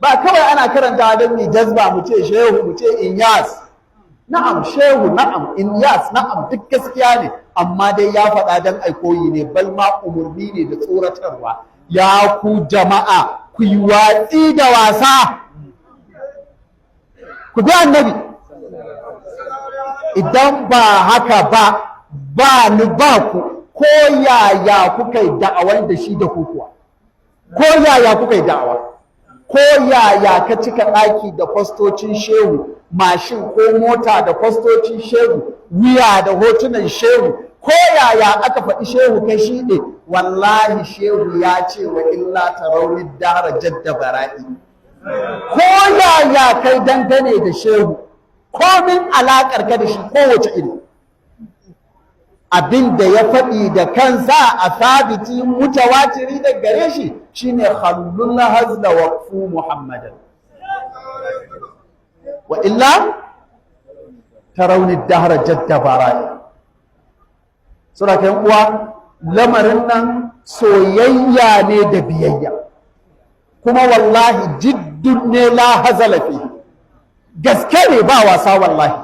ba kawai ana karanta don ni jazba mu ce shehu mu ce inyas. Na'am shehu, na'am inyas, na'am duk gaskiya ne, amma dai ya faɗa don aikoyi ne, bal ma umarni ne da tsoratarwa. Ya ku jama'a ku yi watsi da wasa, ku bi annabi. Idan ba haka ba ni ba ku, ko yaya kuka yi da'awar da shi da ku kuwa, ko yaya kuka yi da'awa, ko yaya ka cika ɗaki da fastocin shehu, mashin ko mota da fastocin shehu, wuya da hotunan shehu, ko yaya aka faɗi shehu kai shi ne, wallahi shehu ya ce wa illa tarawni dara jadda bara'i. Ko yaya kai dangane da shehu, komin alaƙar ka da shi kowace iri, abin da ya faɗi da kansa a sabiti mutawatiri da gare shi shine khallul hazla waqfu muhammadan wa illa tarawni dahra jadda bara'i. Sura kan uwa, lamarin nan soyayya ne da biyayya, kuma wallahi jiddun ne la hazala fi, gaske ne ba wasa wallahi.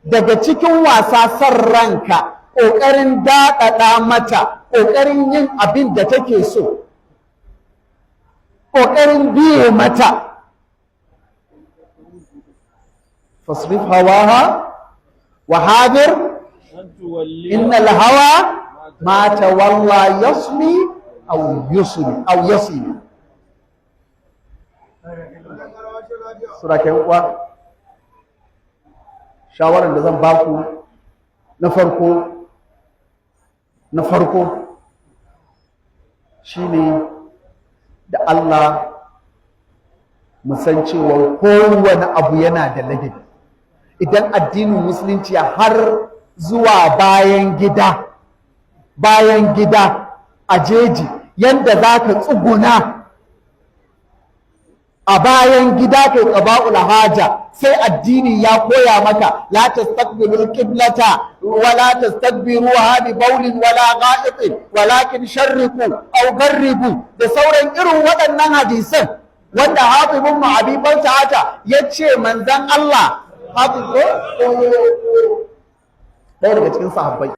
Daga cikin wasa san ranka, ƙoƙarin daɗaɗa mata, ƙoƙarin yin abin da take so, ƙoƙarin biye mata. Fasrif hawaha wa hadir innal hawa ma tawalla yasmi aw yasmi. Sura kan uwa, shawaran da zan baku na farko shine da Allah mu san cewa kowane abu yana da ladabi. Idan addinin musulunci har zuwa bayan gida a jeji, yanda za ka tsuguna a bayan gida kai qaba'ul haja, sai addini ya koya maka la tastaqbilul qiblata wa la tastadbiruha bi bawlin wala gha'itin walakin sharriqu aw gharribu, da sauran irin waɗannan hadisan wanda Hatib ibn Abi Balta'ata yace manzon Allah Hatib ko ɗaya daga cikin sahabbai